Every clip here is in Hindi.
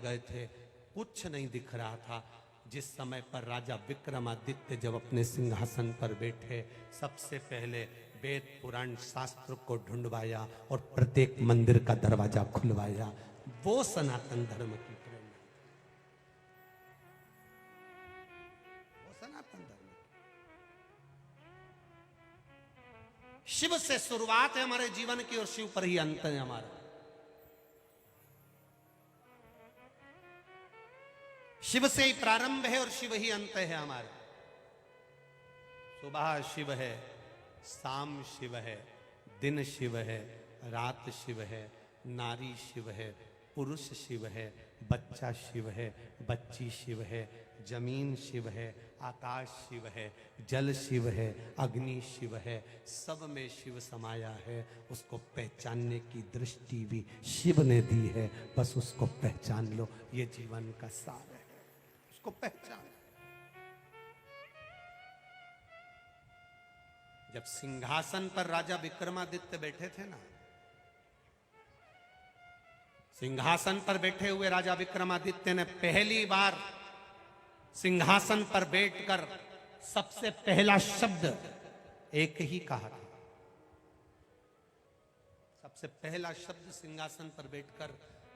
गए थे, कुछ नहीं दिख रहा था। जिस समय पर राजा विक्रमादित्य जब अपने सिंहासन पर बैठे, सबसे पहले वेद पुराण शास्त्र को ढूंढवाया और प्रत्येक मंदिर का दरवाजा खुलवाया। वो सनातन धर्म की प्रेरणा, वो सनातन धर्म। शिव से शुरुआत है हमारे जीवन की और शिव पर ही अंत है हमारा। शिव से ही प्रारंभ है और शिव ही अंत है हमारा। सुबह शिव है, शाम शिव है, दिन शिव है, रात शिव है, नारी शिव है, पुरुष शिव है, बच्चा शिव है, बच्ची शिव है, जमीन शिव है, आकाश शिव है, जल शिव है, अग्नि शिव है, सब में शिव समाया है। उसको पहचानने की दृष्टि भी शिव ने दी है, बस उसको पहचान लो, ये जीवन का सार है, उसको पहचान। जब सिंहासन पर राजा विक्रमादित्य बैठे थे ना, सिंहासन पर बैठे हुए राजा विक्रमादित्य ने पहली बार सिंहासन पर बैठकर सबसे पहला शब्द एक ही कहा था। सबसे पहला शब्द सिंहासन पर बैठकर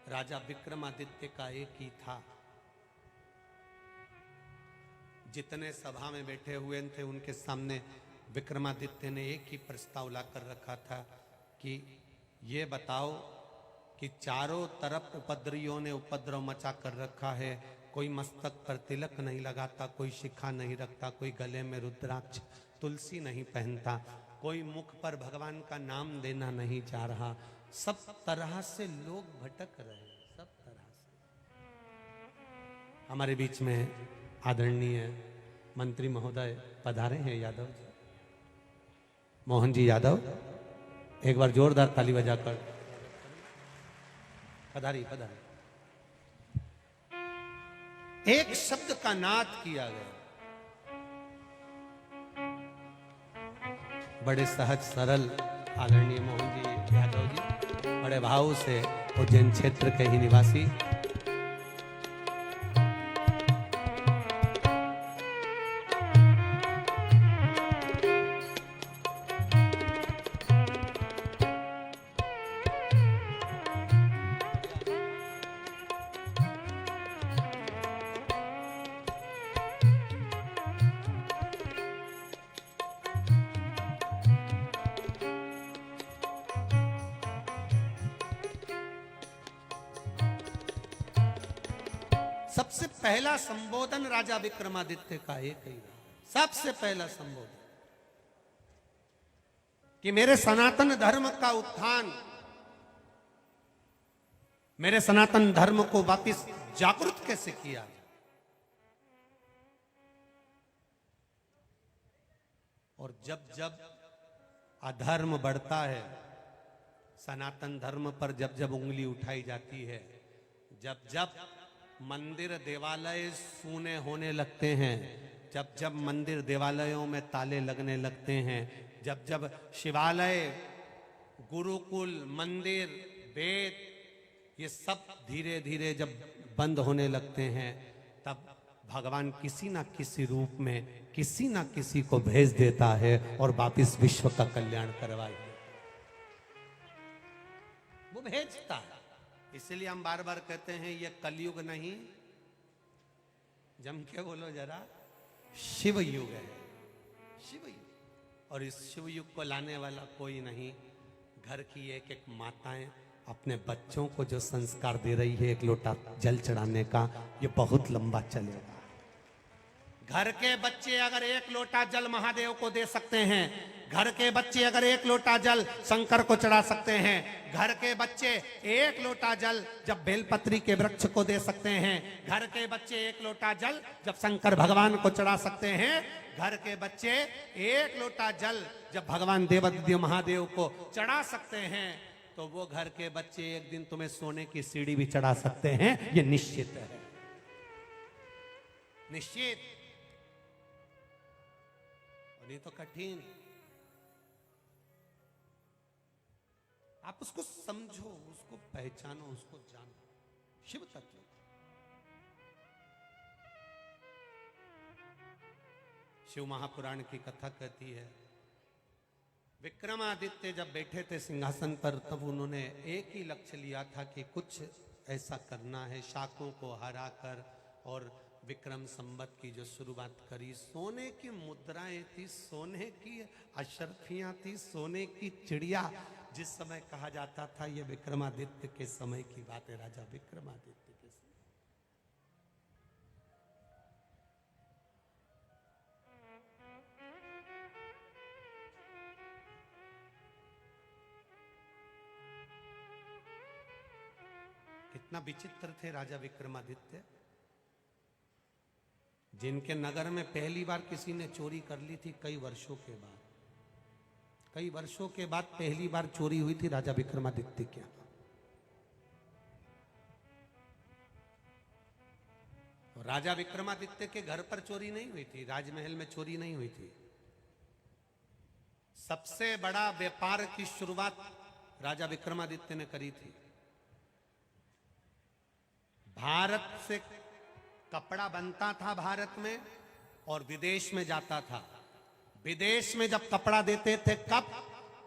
राजा विक्रमादित्य का एक ही था। जितने सभा में बैठे हुए थे उनके सामने विक्रमादित्य ने एक ही प्रस्ताव लाकर रखा था कि ये बताओ कि चारों तरफ उपद्रवियों ने उपद्रव मचा कर रखा है, कोई मस्तक पर तिलक नहीं लगाता, कोई शिखा नहीं रखता, कोई गले में रुद्राक्ष तुलसी नहीं पहनता, कोई मुख पर भगवान का नाम देना नहीं चाह रहा, सब तरह से लोग भटक रहे हैं, सब तरह से। हमारे बीच में आदरणीय मंत्री महोदय पधारे हैं, यादव जी, मोहन जी यादव, एक बार जोरदार ताली बजाकर पधारी पधारी। एक शब्द का नाद किया गया, बड़े सहज सरल आदरणीय मोहन जी यादव जी, बड़े भाव से उज्जैन क्षेत्र के ही निवासी। सबसे पहला संबोधन राजा विक्रमादित्य का एक ही, सबसे पहला संबोधन कि मेरे सनातन धर्म का उत्थान, मेरे सनातन धर्म को वापस जागृत कैसे किया। और जब जब अधर्म बढ़ता है, सनातन धर्म पर जब जब उंगली उठाई जाती है, जब जब मंदिर देवालय सूने होने लगते हैं, जब जब मंदिर देवालयों में ताले लगने लगते हैं, जब जब शिवालय, गुरुकुल, मंदिर, वेद ये सब धीरे धीरे जब बंद होने लगते हैं, तब भगवान किसी ना किसी रूप में किसी ना किसी को भेज देता है और वापिस विश्व का कल्याण करवाए, वो भेजता है। इसलिए हम बार बार कहते हैं ये कलयुग नहीं, जम के बोलो जरा, शिव युग है, शिव युग। और इस शिव युग को लाने वाला कोई नहीं, घर की एक एक माताएं अपने बच्चों को जो संस्कार दे रही है एक लोटा जल चढ़ाने का, ये बहुत लंबा चलेगा। घर के बच्चे अगर एक लोटा जल महादेव को दे सकते हैं, घर के बच्चे अगर एक लोटा जल शंकर को चढ़ा सकते हैं, घर के बच्चे एक लोटा जल जब बेलपत्री के वृक्ष को दे सकते हैं, घर के बच्चे एक लोटा जल जब शंकर भगवान को चढ़ा सकते हैं, घर के बच्चे एक लोटा जल जब भगवान देवादिदेव महादेव को चढ़ा सकते हैं, तो वो घर के बच्चे एक दिन तुम्हें सोने की सीढ़ी भी चढ़ा सकते हैं, ये निश्चित है, निश्चित। और ये तो कठिन, आप उसको समझो, उसको पहचानो, उसको जानो। शिव तत्व शिव महापुराण की कथा कहती है, विक्रमादित्य जब बैठे थे सिंहासन पर, तब उन्होंने एक ही लक्ष्य लिया था कि कुछ ऐसा करना है, शाकों को हरा कर। और विक्रम संवत की जो शुरुआत करी, सोने की मुद्राएं थी, सोने की अशर्फियां थी, सोने की चिड़िया। जिस समय कहा जाता था ये विक्रमादित्य के समय की बात है, राजा विक्रमादित्य के समय। कितना विचित्र थे राजा विक्रमादित्य, जिनके नगर में पहली बार किसी ने चोरी कर ली थी कई वर्षों के बाद। कई वर्षों के बाद पहली बार चोरी हुई थी राजा विक्रमादित्य के यहाँ। राजा विक्रमादित्य के घर पर चोरी नहीं हुई थी, राजमहल में चोरी नहीं हुई थी। सबसे बड़ा व्यापार की शुरुआत राजा विक्रमादित्य ने करी थी। भारत से कपड़ा बनता था भारत में और विदेश में जाता था। विदेश में जब कपड़ा देते थे, कब?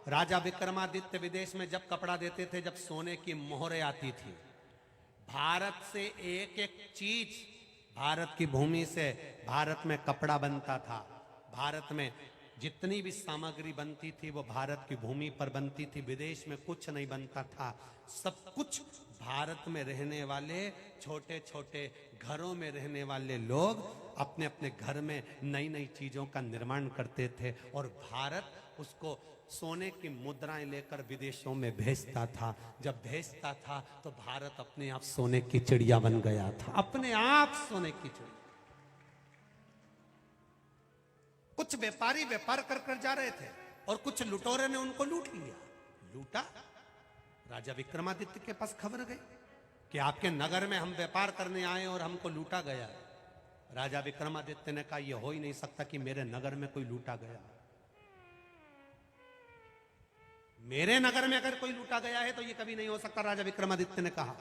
राजा विक्रमादित्य विदेश में जब कपड़ा देते थे जब सोने की मोहरें आती थी। भारत से एक एक चीज, भारत की भूमि से भारत में कपड़ा बनता था। भारत में जितनी भी सामग्री बनती थी वो भारत की भूमि पर बनती थी। विदेश में कुछ नहीं बनता था। सब कुछ भारत में रहने वाले छोटे छोटे घरों में रहने वाले लोग अपने अपने घर में नई नई चीजों का निर्माण करते थे और भारत उसको सोने की मुद्राएं लेकर विदेशों में भेजता था। जब भेजता था तो भारत अपने आप सोने की चिड़िया बन गया था, अपने आप सोने की चिड़िया। कुछ व्यापारी व्यापार कर कर जा रहे थे और कुछ लुटेरे ने उनको लूट लिया। लूटा, राजा विक्रमादित्य के पास खबर गई कि आपके नगर में हम व्यापार करने आए और हमको लूटा गया है। राजा विक्रमादित्य ने कहा, यह हो ही नहीं सकता कि मेरे नगर में कोई लूटा गया। मेरे नगर में अगर कोई लूटा गया है तो यह कभी नहीं हो सकता, राजा विक्रमादित्य ने कहा।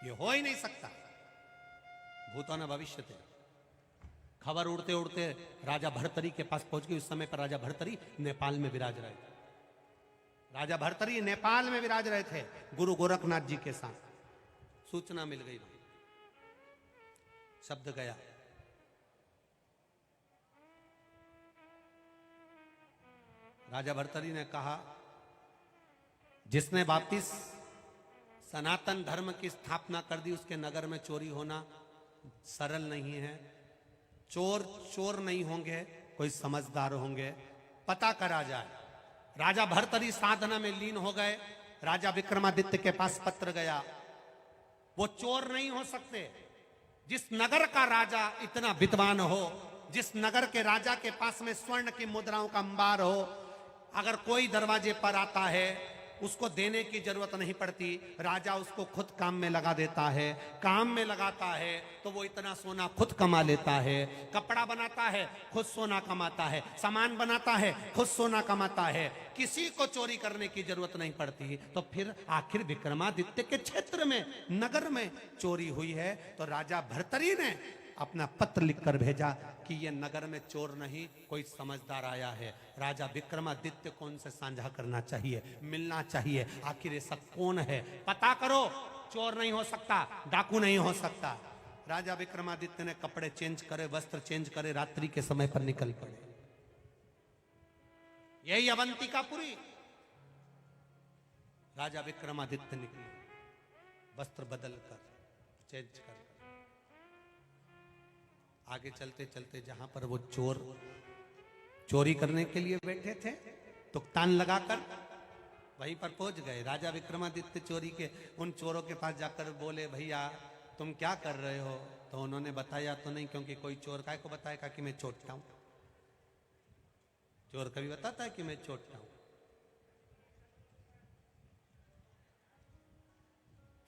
यह हो ही नहीं सकता। भूतो न भविष्य थे। खबर उड़ते उड़ते राजा भर्तरी के पास पहुंच गई। उस समय पर राजा भर्तरी नेपाल में विराज रहे थे। राजा भर्तरी नेपाल में विराज रहे थे गुरु गोरखनाथ जी के साथ। सूचना मिल गई, शब्द गया। राजा भर्तरी ने कहा, जिसने वापिस सनातन धर्म की स्थापना कर दी उसके नगर में चोरी होना सरल नहीं है। चोर चोर नहीं होंगे, कोई समझदार होंगे, पता करा जाए। राजा भर्तरी साधना में लीन हो गए। राजा विक्रमादित्य के पास पत्र गया। वो चोर नहीं हो सकते। जिस नगर का राजा इतना विद्वान हो, जिस नगर के राजा के पास में स्वर्ण की मुद्राओं का अंबार हो, अगर कोई दरवाजे पर आता है उसको देने की जरूरत नहीं पड़ती। राजा उसको खुद काम में लगा देता है। काम में लगाता है तो वो इतना सोना खुद कमा लेता है। कपड़ा बनाता है, खुद सोना कमाता है। सामान बनाता है, खुद सोना कमाता है। किसी को चोरी करने की जरूरत नहीं पड़ती। तो फिर आखिर विक्रमादित्य के क्षेत्र में, नगर में चोरी हुई है। तो राजा भर्तरी ने अपना पत्र लिखकर भेजा कि यह नगर में चोर नहीं, कोई समझदार आया है। राजा विक्रमादित्य को उनसे साझा करना चाहिए, मिलना चाहिए। आखिर ये सब कौन है, पता करो। चोर नहीं हो सकता, डाकू नहीं हो सकता। राजा विक्रमादित्य ने कपड़े चेंज करे, वस्त्र चेंज करे, रात्रि के समय पर निकल पड़े। यही अवंतिकापुरी। राजा विक्रमादित्य निकले, वस्त्र बदल कर, चेंज कर। आगे चलते चलते जहां पर वो चोर चोरी करने के लिए बैठे थे, तुकतान लगाकर वहीं पर पहुंच गए। राजा विक्रमादित्य चोरी के उन चोरों के पास जाकर बोले, भैया तुम क्या कर रहे हो? तो उन्होंने बताया तो नहीं, क्योंकि कोई चोर काय को बताएगा कि मैं चोरता हूं। चोर कभी बताता है कि मैं चोरता हूं?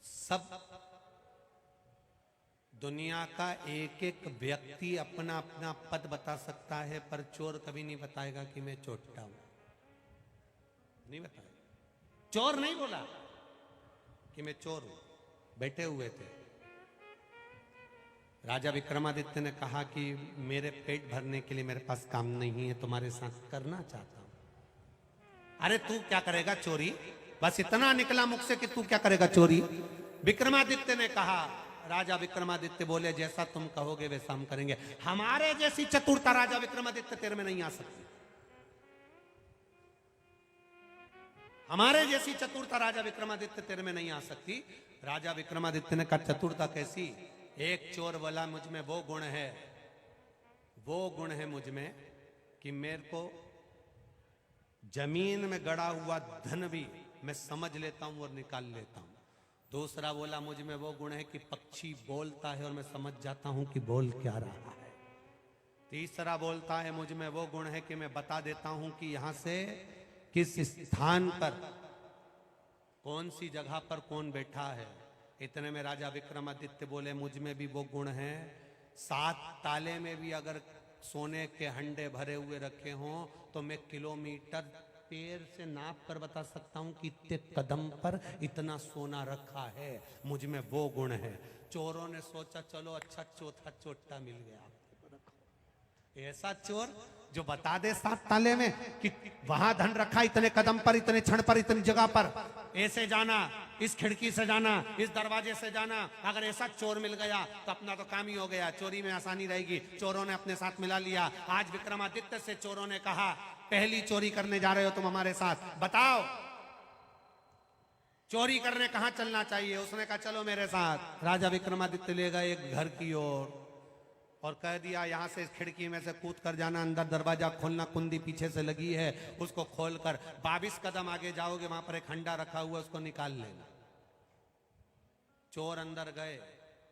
सब दुनिया का एक एक व्यक्ति अपना अपना पद बता सकता है, पर चोर कभी नहीं बताएगा कि मैं चोरता हूं। नहीं बताएगा। चोर नहीं बोला कि मैं चोर हूं, बैठे हुए थे। राजा विक्रमादित्य ने कहा कि मेरे पेट भरने के लिए मेरे पास काम नहीं है, तुम्हारे साथ करना चाहता हूं। अरे तू क्या करेगा चोरी, बस इतना निकला मुख से कि तू क्या करेगा चोरी। विक्रमादित्य ने कहा, राजा विक्रमादित्य बोले जैसा तुम कहोगे वैसा हम करेंगे। हमारे जैसी चतुरता राजा विक्रमादित्य तेरे में नहीं आ सकती, हमारे जैसी चतुरता राजा विक्रमादित्य तेरे में नहीं आ सकती। राजा विक्रमादित्य ने कहा चतुरता कैसी? एक चोर बोला मुझ में वो गुण है मुझ में कि मेरे को जमीन में गड़ा हुआ धन भी मैं समझ लेता हूं और निकाल लेता हूं। दूसरा बोला मुझ में वो गुण है कि पक्षी बोलता है और मैं समझ जाता हूं कि बोल क्या रहा है। तीसरा बोलता है मुझ में वो गुण है कि मैं बता देता हूं कि यहां से किस स्थान पर कौन सी जगह पर कौन बैठा है। इतने में राजा विक्रमादित्य बोले मुझ में भी वो गुण है, 7 ताले में भी अगर सोने के हंडे भरे हुए रखे हों तो मैं किलोमीटर पैर से नाप कर बता सकता हूं कि इतने कदम पर इतना सोना रखा है। मुझ में वो गुण है। चोरों ने सोचा चलो अच्छा चौथा चोटा मिल गया, ऐसा चोर जो बता दे 7 ताले में कि वहां धन रखा इतने कदम पर, इतने क्षण पर, इतनी जगह पर, ऐसे जाना, इस खिड़की से जाना, इस दरवाजे से जाना। अगर ऐसा चोर मिल गया तो अपना तो काम ही हो गया, चोरी में आसानी रहेगी। चोरों ने अपने साथ मिला लिया। आज विक्रमादित्य से चोरों ने कहा पहली चोरी करने जा रहे हो तुम हमारे साथ, बताओ चोरी करने कहां चलना चाहिए। उसने कहा चलो मेरे साथ। राजा विक्रमादित्य ले गए एक घर की ओर और कह दिया यहां से इस खिड़की में से कूद कर जाना, अंदर दरवाजा खोलना, कुंडी पीछे से लगी है, उसको खोलकर 22 कदम आगे जाओगे, वहां पर एक हंडा रखा हुआ उसको निकाल लेना। चोर अंदर गए,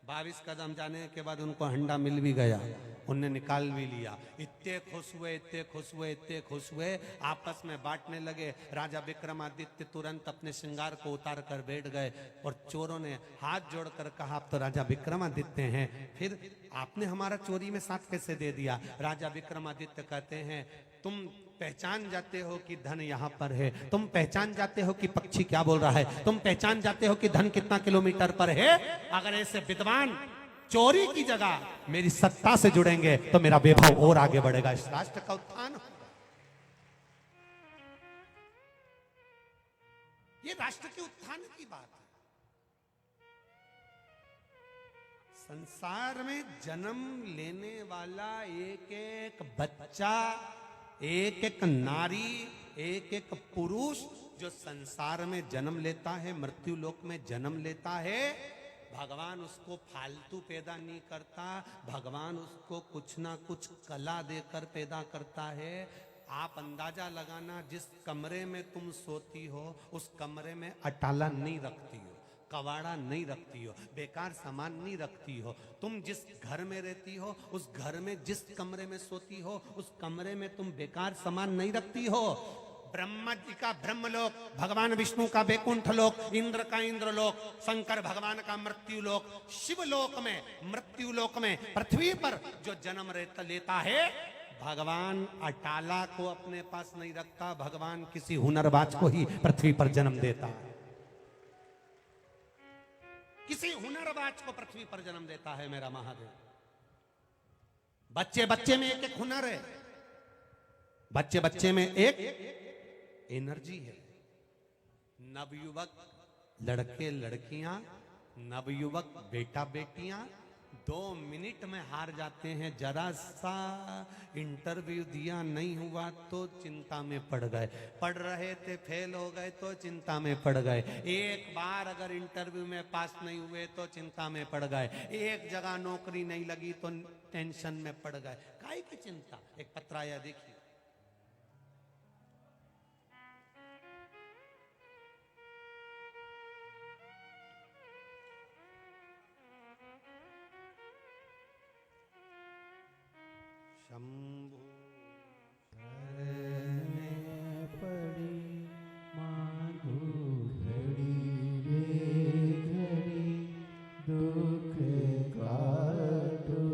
22 कदम जाने के बाद उनको हंडा मिल भी गया, उनने निकाल भी लिया। इतने खुश हुए, इतने खुश हुए, इतने खुश हुए, आपस में बांटने लगे। राजा विक्रमादित्य तुरंत अपने श्रृंगार को उतार कर बैठ गए और चोरों ने हाथ जोड़कर कहा आप तो राजा विक्रमादित्य हैं, फिर आपने हमारा चोरी में साथ कैसे दे दिया। राजा विक्रमादित्य कहते हैं तुम पहचान जाते हो कि धन यहाँ पर है, तुम पहचान जाते हो कि पक्षी क्या बोल रहा है, तुम पहचान जाते हो कि धन कितना किलोमीटर पर है। अगर ऐसे विद्वान चोरी की जगह मेरी सत्ता से जुड़ेंगे तो मेरा वैभव और आगे बढ़ेगा, इस राष्ट्र का उत्थान। ये राष्ट्र के उत्थान की बात है। संसार में जन्म लेने वाला एक एक बच्चा, एक एक नारी, एक एक पुरुष जो संसार में जन्म लेता है, मृत्यु लोक में जन्म लेता है, भगवान उसको फालतू पैदा नहीं करता, भगवान उसको कुछ ना कुछ कला देकर पैदा करता है। आप अंदाजा लगाना, जिस कमरे में तुम सोती हो उस कमरे में अटाला नहीं रखती हो, कवाड़ा नहीं रखती हो, बेकार सामान नहीं रखती हो। तुम जिस घर में रहती हो उस घर में, जिस कमरे में सोती हो उस कमरे में तुम बेकार सामान नहीं रखती हो। ब्रह्मा जी का ब्रह्मलोक, भगवान विष्णु का वैकुंठ लोक, इंद्र का इंद्रलोक, शंकर भगवान का मृत्यु लोक, शिवलोक में, मृत्यु लोक में, पृथ्वी पर जो जन्म लेता है, भगवान अटाला को अपने पास नहीं रखता, भगवान किसी हुनरबाज को ही पृथ्वी पर जन्म देता है, किसी हुनरबाज को पृथ्वी पर जन्म देता है मेरा महादेव। बच्चे बच्चे में एक एक हुनर है, बच्चे बच्चे में एक एनर्जी है। नवयुवक लड़के लड़कियां, नवयुवक बेटा बेटियां 2 मिनट में हार जाते हैं। जरा सा इंटरव्यू दिया नहीं हुआ तो चिंता में पड़ गए, पढ़ रहे थे फेल हो गए तो चिंता में पड़ गए, एक बार अगर इंटरव्यू में पास नहीं हुए तो चिंता में पड़ गए, एक जगह नौकरी नहीं लगी तो टेंशन में पड़ गए। काहे की चिंता। एक पत्र आया देखिए, शंभु पड़ी माधु घड़ी रे घड़ी दुख काटो,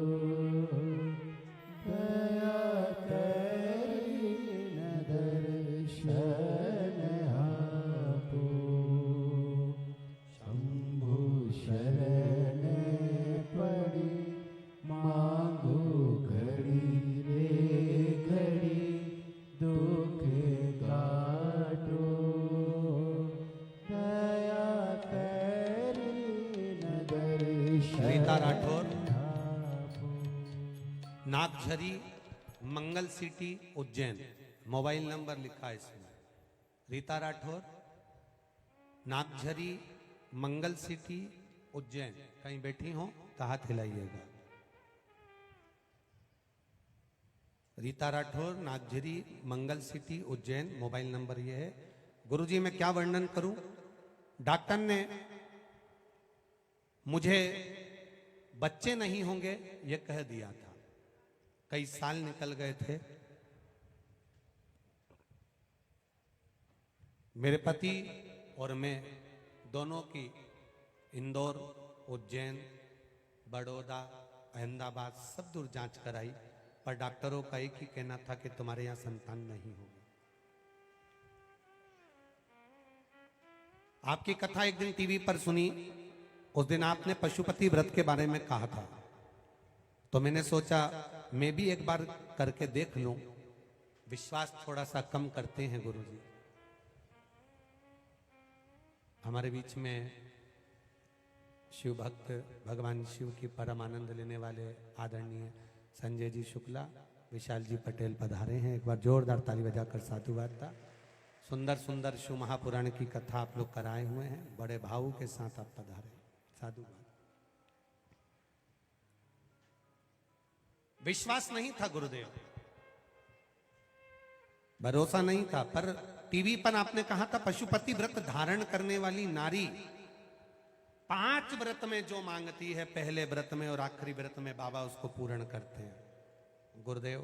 दया करी न दर्शन आपो, शंभु शरण नागझरी मंगल सिटी उज्जैन, मोबाइल नंबर लिखा है इसमें। रीता राठौर, नागझरी मंगल सिटी उज्जैन, कहीं बैठी हो तो हाथ हिलाइएगा। रीता राठौर, नागझरी मंगल सिटी उज्जैन, मोबाइल नंबर ये है। गुरुजी मैं क्या वर्णन करूं, डॉक्टर ने मुझे बच्चे नहीं होंगे ये कह दिया था। कई साल निकल गए थे। मेरे पति और मैं दोनों की इंदौर, उज्जैन, बड़ौदा, अहमदाबाद सब दूर जांच कराई, पर डॉक्टरों का एक ही कहना था कि तुम्हारे यहां संतान नहीं होगी। आपकी कथा एक दिन टीवी पर सुनी, उस दिन आपने पशुपति व्रत के बारे में कहा था, तो मैंने सोचा मैं भी एक बार करके देख लूं, विश्वास थोड़ा सा कम करते हैं गुरुजी। हमारे बीच में शिव भक्त, भगवान शिव की परम आनंद लेने वाले आदरणीय संजय जी शुक्ला, विशाल जी पटेल पधारे हैं। एक बार जोरदार ताली बजाकर साधुवाद था। सुंदर सुंदर शिव महापुराण की कथा आप लोग कराए हुए हैं, बड़े भाव के साथ आप पधारे, साधुवाद। विश्वास नहीं था गुरुदेव, भरोसा नहीं था, पर टीवी पर आपने कहा था पशुपति व्रत धारण करने वाली नारी 5 व्रत में जो मांगती है, पहले व्रत में और आखिरी व्रत में बाबा उसको पूर्ण करते हैं। गुरुदेव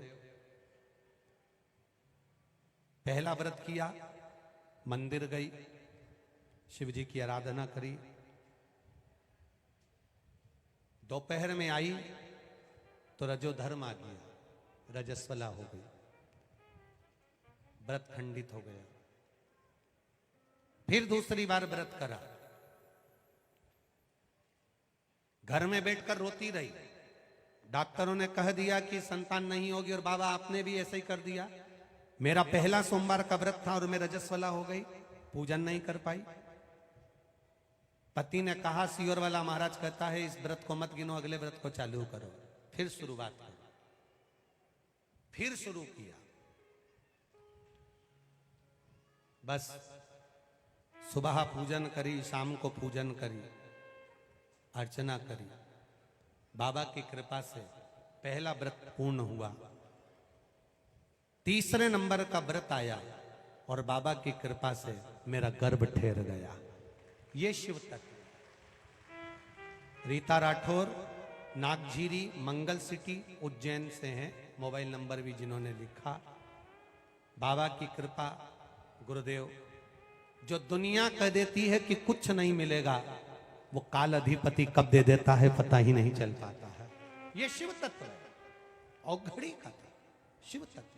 पहला व्रत किया, मंदिर गई, शिव जी की आराधना करी, दोपहर में आई तो रजोधर्म आ गया, रजस्वला हो गई, व्रत खंडित हो गया। फिर दूसरी बार व्रत करा, घर में बैठकर रोती रही। डॉक्टरों ने कह दिया कि संतान नहीं होगी, और बाबा आपने भी ऐसे ही कर दिया। मेरा पहला सोमवार का व्रत था और मैं रजस्वला हो गई, पूजन नहीं कर पाई। पति ने कहा, सियोर वाला महाराज कहता है इस व्रत को मत गिनो, अगले व्रत को चालू करो। फिर शुरुआत करो, फिर शुरू किया। बस सुबह पूजन करी, शाम को पूजन करी, अर्चना करी। बाबा की कृपा से पहला व्रत पूर्ण हुआ। तीसरे नंबर का व्रत आया और बाबा की कृपा से मेरा गर्भ ठहर गया। ये शिव तत्व। रीता राठौर, नागझीरी मंगल सिटी उज्जैन से हैं, मोबाइल नंबर भी जिन्होंने लिखा। बाबा की कृपा, गुरुदेव, जो दुनिया कह देती है कि कुछ नहीं मिलेगा, वो काल अधिपति कब दे देता है पता ही नहीं चल पाता है। ये शिव तत्व है, औघड़ी का था शिव तत्व।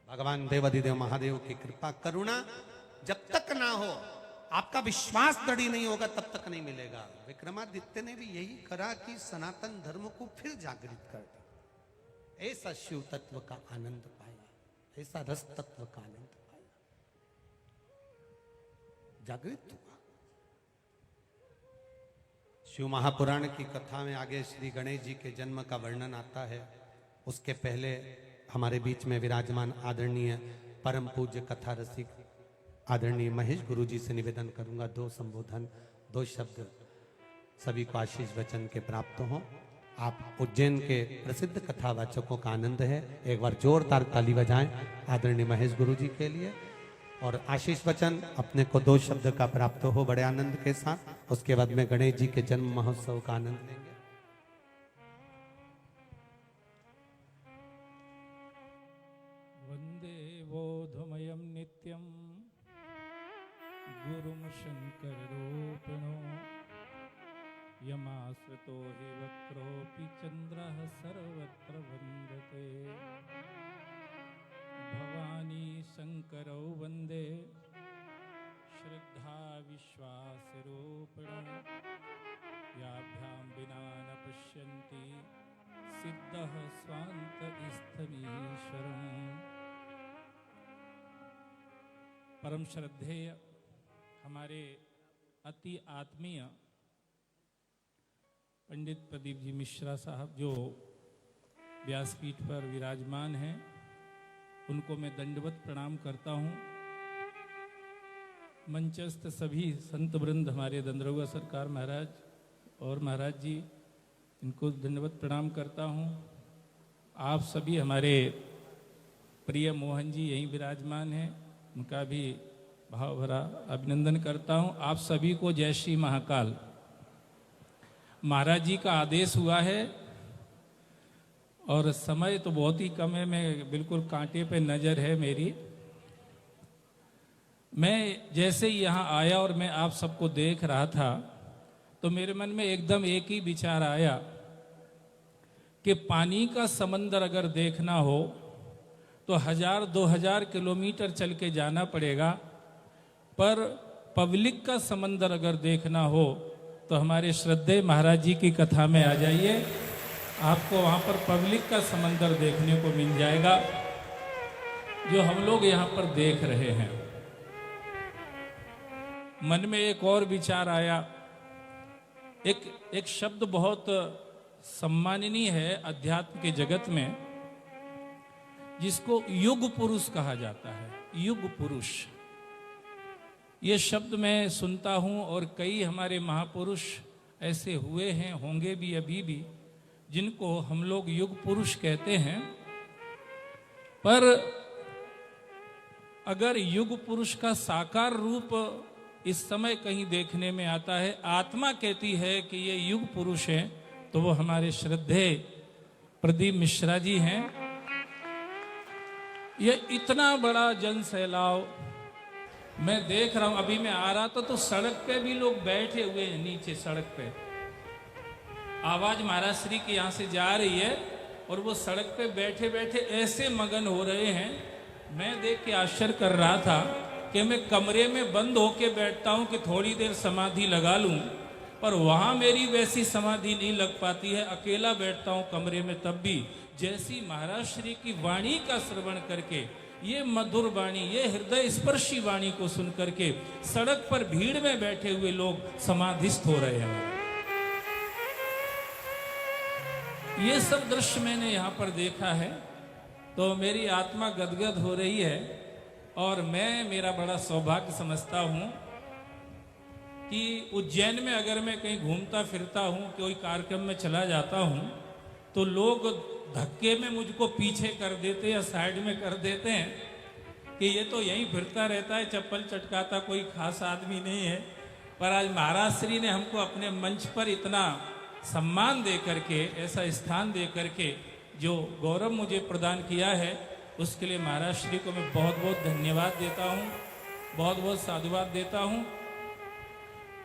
भगवान देवाधिदेव महादेव की कृपा करुणा जब तक ना हो, आपका विश्वास दृढ़ नहीं होगा, तब तक नहीं मिलेगा। विक्रमादित्य ने भी यही करा कि सनातन धर्म को फिर जागृत कर दिया। ऐसा शिव तत्व का आनंद पाया, ऐसा रस तत्व का आनंद पाया, जागृत हुआ। शिव महापुराण की कथा में आगे श्री गणेश जी के जन्म का वर्णन आता है। उसके पहले हमारे बीच में विराजमान आदरणीय परम पूज्य कथा रसिक आदरणीय महेश गुरु जी से निवेदन करूंगा, 2 संबोधन, 2 शब्द सभी को आशीष वचन के प्राप्त हों। आप उज्जैन के प्रसिद्ध कथावाचकों का आनंद है, एक बार जोरदार ताली बजाएं आदरणीय महेश गुरु जी के लिए, और आशीष वचन अपने को 2 शब्द का प्राप्त हो बड़े आनंद के साथ। उसके बाद में गणेश जी के जन्म महोत्सव का आनंद लेंगे। वंदे बोधमयं नित्यं गुरुं शङ्कररूपिणो यमाश्रितो हि वक्रोऽपि चन्द्रः सर्वत्र वन्दते। भवानी शङ्करौ वन्दे श्रद्धा विश्वासरूपिणो याभ्यां विना न पश्यन्ति सिद्धः स्वान्तस्थमीश्वरम्। परम श्रद्धेय हमारे अति आत्मीय पंडित प्रदीप जी मिश्रा साहब जो व्यासपीठ पर विराजमान हैं, उनको मैं दंडवत प्रणाम करता हूँ। मंचस्थ सभी संत वृंद, हमारे दंदरौगा सरकार महाराज और महाराज जी, इनको दंडवत प्रणाम करता हूँ। आप सभी हमारे प्रिय मोहन जी यहीं विराजमान हैं, उनका भी भाव भरा अभिनंदन करता हूँ। आप सभी को जय श्री महाकाल। महाराज जी का आदेश हुआ है और समय तो बहुत ही कम है, मैं बिल्कुल कांटे पे नज़र है मेरी। मैं जैसे ही यहाँ आया और मैं आप सबको देख रहा था तो मेरे मन में एकदम एक ही विचार आया कि पानी का समंदर अगर देखना हो तो 1000-2000 किलोमीटर चल के जाना पड़ेगा, पर पब्लिक का समंदर अगर देखना हो तो हमारे श्रद्धेय महाराज जी की कथा में आ जाइए, आपको वहाँ पर पब्लिक का समंदर देखने को मिल जाएगा जो हम लोग यहाँ पर देख रहे हैं। मन में एक और विचार आया। एक शब्द बहुत सम्माननीय है अध्यात्म के जगत में, जिसको युग पुरुष कहा जाता है। युग पुरुष, ये शब्द मैं सुनता हूँ और कई हमारे महापुरुष ऐसे हुए हैं, होंगे भी अभी भी, जिनको हम लोग युग पुरुष कहते हैं। पर अगर युग पुरुष का साकार रूप इस समय कहीं देखने में आता है, आत्मा कहती है कि ये युग पुरुष हैं, तो वो हमारे श्रद्धेय प्रदीप मिश्रा जी हैं। ये इतना बड़ा जन सैलाव मैं देख रहा हूं। अभी मैं आ रहा था तो सड़क पे भी लोग बैठे हुए हैं, नीचे सड़क पे। आवाज महाराज श्री की यहां से जा रही है और वो सड़क पे बैठे बैठे ऐसे मगन हो रहे हैं। मैं देख के आश्चर्य कर रहा था कि मैं कमरे में बंद होके बैठता हूं कि थोड़ी देर समाधि लगा लूं, पर वहां मेरी वैसी समाधि नहीं लग पाती है। अकेला बैठता हूं कमरे में, तब भी जैसी महाराज श्री की वाणी का श्रवण करके, ये मधुर वाणी, ये हृदय स्पर्शी वाणी को सुन करके सड़क पर भीड़ में बैठे हुए लोग समाधिस्थ हो रहे हैं। ये सब दृश्य मैंने यहाँ पर देखा है तो मेरी आत्मा गदगद हो रही है। और मैं मेरा बड़ा सौभाग्य समझता हूँ कि उज्जैन में अगर मैं कहीं घूमता फिरता हूँ, कोई कार्यक्रम में चला जाता हूँ, तो लोग धक्के में मुझको पीछे कर देते या साइड में कर देते हैं कि ये तो यहीं फिरता रहता है, चप्पल चटकाता कोई खास आदमी नहीं है। पर आज महाराज श्री ने हमको अपने मंच पर इतना सम्मान दे करके, ऐसा स्थान दे करके जो गौरव मुझे प्रदान किया है, उसके लिए महाराज श्री को मैं बहुत बहुत धन्यवाद देता हूँ, बहुत बहुत साधुवाद देता हूँ।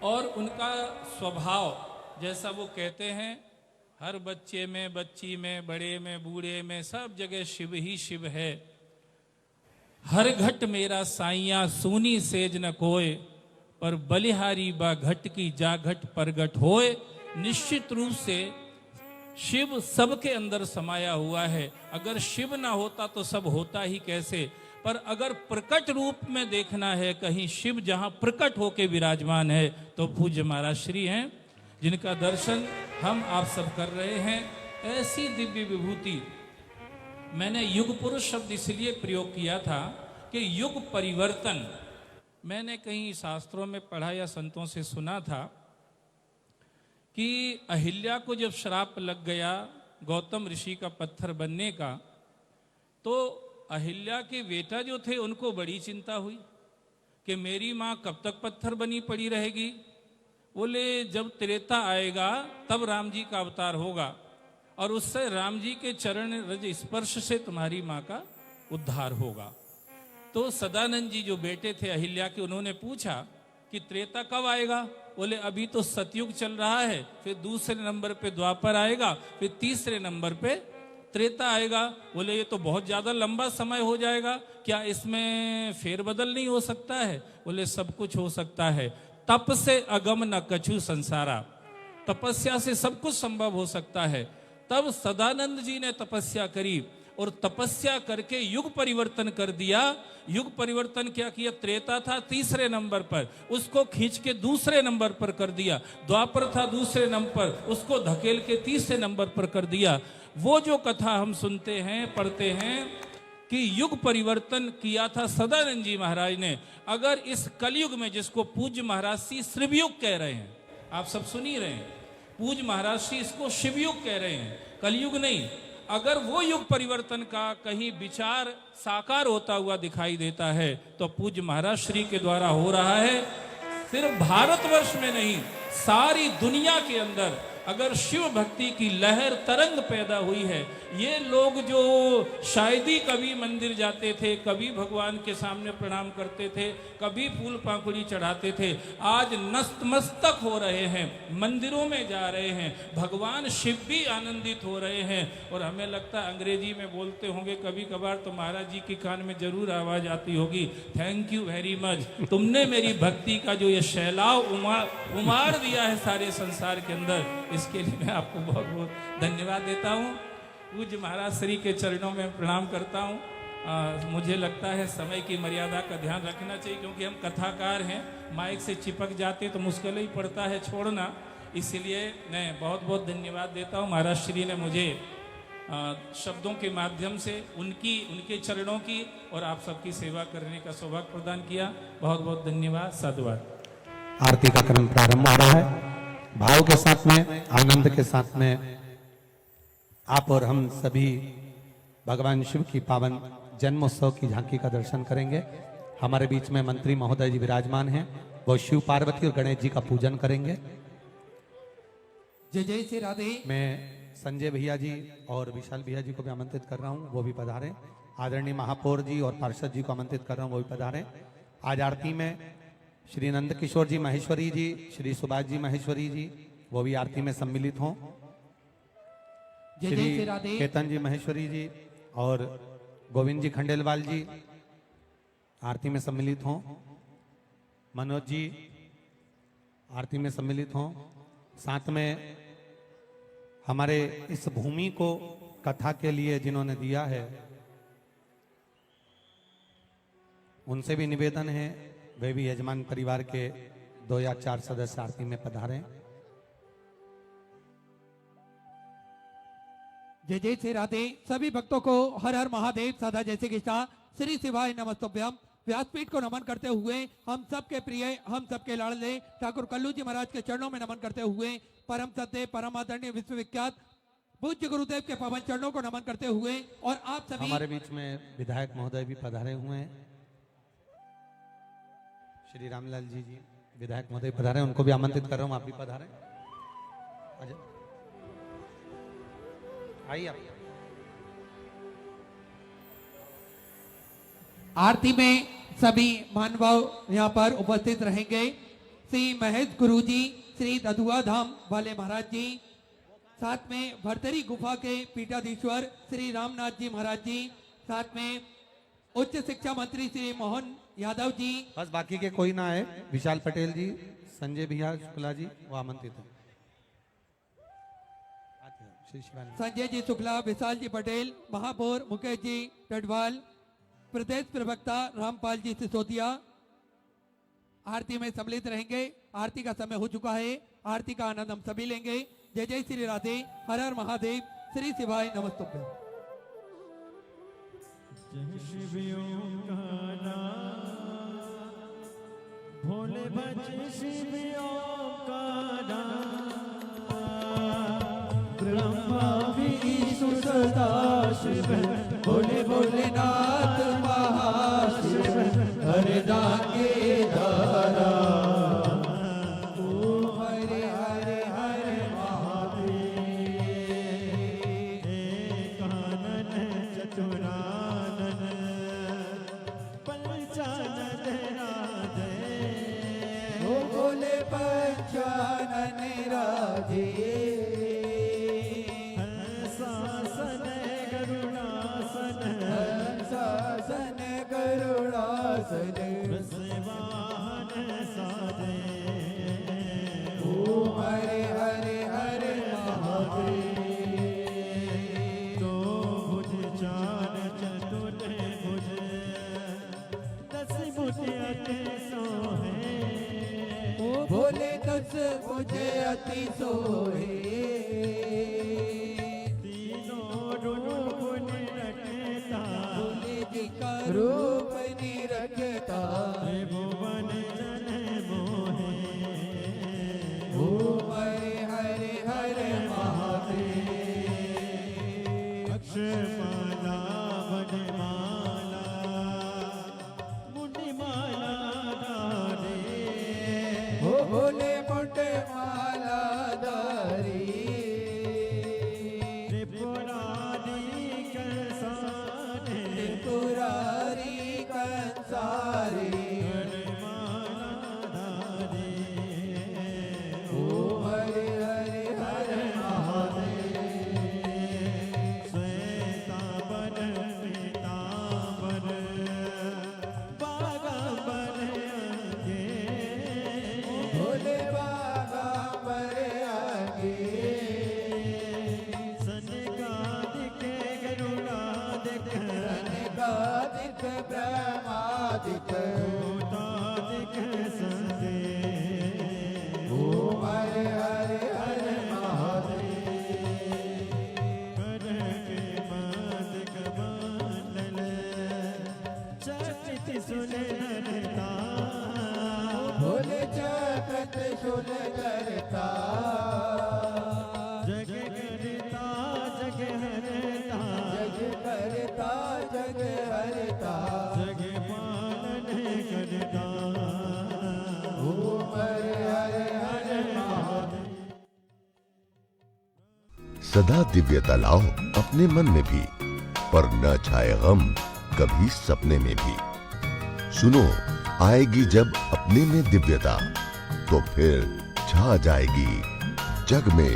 और उनका स्वभाव जैसा वो कहते हैं, हर बच्चे में, बच्ची में, बड़े में, बूढ़े में, सब जगह शिव ही शिव है। हर घट मेरा साइया सूनी सेज न कोय, पर बलिहारी बा घट की जा घट परगट होए। निश्चित रूप से शिव सबके अंदर समाया हुआ है। अगर शिव ना होता तो सब होता ही कैसे। पर अगर प्रकट रूप में देखना है, कहीं शिव जहां प्रकट होके विराजमान है, तो पूज्य महाराज श्री हैं, जिनका दर्शन हम आप सब कर रहे हैं। ऐसी दिव्य विभूति, मैंने युग पुरुष शब्द इसलिए प्रयोग किया था कि युग परिवर्तन, मैंने कहीं शास्त्रों में पढ़ा या संतों से सुना था कि अहिल्या को जब श्राप लग गया गौतम ऋषि का पत्थर बनने का, तो अहिल्या के बेटा जो थे उनको बड़ी चिंता हुई कि मेरी माँ कब तक पत्थर बनी पड़ी रहेगी। बोले जब त्रेता आएगा तब राम जी का अवतार होगा और उससे राम जी के चरण रज स्पर्श से तुम्हारी माँ का उद्धार होगा। तो सदानंद जी जो बेटे थे अहिल्या के, उन्होंने पूछा कि त्रेता कब आएगा। बोले अभी तो सतयुग चल रहा है, फिर दूसरे नंबर पे द्वापर आएगा, फिर तीसरे नंबर पे त्रेता आएगा। बोले ये तो बहुत ज्यादा लंबा समय हो जाएगा, क्या इसमें फेरबदल नहीं हो सकता है। बोले सब कुछ हो सकता है, तप से अगम न कछु संसारा, तपस्या से सब कुछ संभव हो सकता है। तब सदानंद जी ने तपस्या करी और तपस्या करके युग परिवर्तन कर दिया। युग परिवर्तन क्या किया? त्रेता था तीसरे नंबर पर, उसको खींच के दूसरे नंबर पर कर दिया। द्वापर था दूसरे नंबर पर, उसको धकेल के तीसरे नंबर पर कर दिया। वो जो कथा हम सुनते हैं, पढ़ते हैं कि युग परिवर्तन किया था सदानंद जी महाराज ने। अगर इस कलयुग में, जिसको पूज्य महाराज श्री शिवयुग कह रहे हैं, आप सब सुन ही रहे हैं, पूज्य महाराज श्री इसको शिवयुग कह रहे हैं, कलयुग नहीं। अगर वो युग परिवर्तन का कहीं विचार साकार होता हुआ दिखाई देता है तो पूज्य महाराज श्री के द्वारा हो रहा है। सिर्फ भारतवर्ष में नहीं, सारी दुनिया के अंदर अगर शिव भक्ति की लहर तरंग पैदा हुई है। ये लोग जो शायद ही कभी मंदिर जाते थे, कभी भगवान के सामने प्रणाम करते थे, कभी फूल पाखुड़ी चढ़ाते थे, आज नतमस्तक हो रहे हैं, मंदिरों में जा रहे हैं, भगवान शिव भी आनंदित हो रहे हैं। और हमें लगता है अंग्रेजी में बोलते होंगे कभी कभार, तो महाराज जी के कान में जरूर आवाज आती होगी, थैंक यू वेरी मच, तुमने मेरी भक्ति का जो ये सैलाब उमार दिया है सारे संसार के अंदर, इसके लिए मैं आपको बहुत बहुत धन्यवाद देता हूँ। पूज्य महाराज श्री के चरणों में प्रणाम करता हूँ। मुझे लगता है समय की मर्यादा का ध्यान रखना चाहिए, क्योंकि हम कथाकार हैं, माइक से चिपक जाते तो मुश्किल ही पड़ता है छोड़ना। इसलिए मैं बहुत बहुत धन्यवाद देता हूँ। महाराज श्री ने मुझे शब्दों के माध्यम से उनके चरणों की और आप सबकी सेवा करने का सौभाग्य प्रदान किया। बहुत बहुत धन्यवाद, साधुवाद। आरती का क्रम प्रारंभ हो रहा है। भाव के साथ में, आनंद के साथ में आप और हम सभी भगवान शिव की पावन जन्मोत्सव की झांकी का दर्शन करेंगे। हमारे बीच में मंत्री महोदय जी विराजमान हैं, वो शिव पार्वती और गणेश जी का पूजन करेंगे। जय जय श्री राधे। मैं संजय भैया जी और विशाल भैया जी को भी आमंत्रित कर रहा हूँ, वो भी पधारें। आदरणीय महापौर जी और पार्षद जी को आमंत्रित कर रहा हूँ, वो भी पधारें। आज आरती में श्री नंद किशोर जी महेश्वरी जी, श्री सुभाष जी महेश्वरी जी, वो भी आरती में सम्मिलित हों। जय जय श्री श्री राधे। केतन जी महेश्वरी जी और गोविंद जी खंडेलवाल जी आरती में सम्मिलित हों। मनोज जी आरती में सम्मिलित हों। साथ में हमारे इस भूमि को कथा के लिए जिन्होंने दिया है, उनसे भी निवेदन है वे भी यजमान परिवार के 2 या 4 सदस्य आरती में पधारें। जय जय श्री राधे। सभी भक्तों को हर हर महादेव सदा जैसे कृष्णा श्री शिवाय नमस्तुभ्यम। व्यासपीठ को नमन करते हुए हम सबके प्रिय, हम सबके लाडले ठाकुर कल्लू जी महाराज के चरणों में नमन करते हुए परम सत्य परम आदरणीय विश्वविख्यात पूज्य गुरुदेव के पावन चरणों को नमन करते हुए और आप सभी हमारे बीच में विधायक महोदय भी पधारे हुए हैं। श्री रामलाल जी विधायक महोदय पधारे, उनको भी आमंत्रित कर रहा हूं, आप भी पधारें। आइए आप। आरती में सभी महानुभाव यहाँ पर उपस्थित रहेंगे। श्री महेश गुरु जी, श्री ददुआ धाम वाले महाराज जी, साथ में भरतरी गुफा के पीठाधीश्वर श्री रामनाथ जी महाराज जी, साथ में उच्च शिक्षा मंत्री श्री मोहन यादव जी, बस बाकी के कोई ना आए। विशाल पटेल जी, संजय भैया शुक्ला जी वो आमंत्रित हैं। श्री शिवानंद संजय जी शुक्ला, विशाल जी पटेल, महापौर मुकेश जी टडवाल, प्रदेश प्रवक्ता रामपाल जी सिसोदिया आरती में सम्मिलित रहेंगे। आरती का समय हो चुका है, आरती का आनंद हम सभी लेंगे। जय जय श्री राधे, हर हर महादेव, श्री शिवाय नमस्तुभ्यम। भोले भज शिवियों का ब्रह्मा विष्णु सदा शिव, भोले भोलेनाथ महाशिव, हरे दागे दारा, ओ हरे हरे हरे महादेव। कानन चतुरानन पंचानन राधे, ओ भोले पंचानन राधे, शासन गरुड़ासन, शासन करुणासन, वाहन साधे, ओ हरे हरे हरे महादेव। तो भुज चार भोले दस मुझे अति सोहे तीनों रूप निरखता भोले जी का रूप निरखता त्रिभुवन जन मोहे ओम हरे हरे महादेव अक्षमाला वनमाला मुनिमाला धारे ओ भोले मुंडे माला धारी त्रिपुरारी कंसाने पुरारी कंसारी वनमाला धारे ओम हरे हरे हरे महादेव श्वेतांबर पीतांबर बागांबर अंगे भोले बाबा बरे आगे सनकादिक गरुड़ादिक अनेकादिक ब्रह्मादिक भूतादिक संगे ओम हरे हरे हरे महादेव कर के मादिक मंडल चकित सुनता भोले चक्रत शूल करता जग करता जग हरता जग करता जग हरता जग पालन करता ओम हरे हरे हरे महादेव सदा दिव्यता लाओ अपने मन में भी, पर न छाए गम कभी सपने में भी। सुनो, आएगी जब अपने में दिव्यता, तो फिर छा जाएगी जग में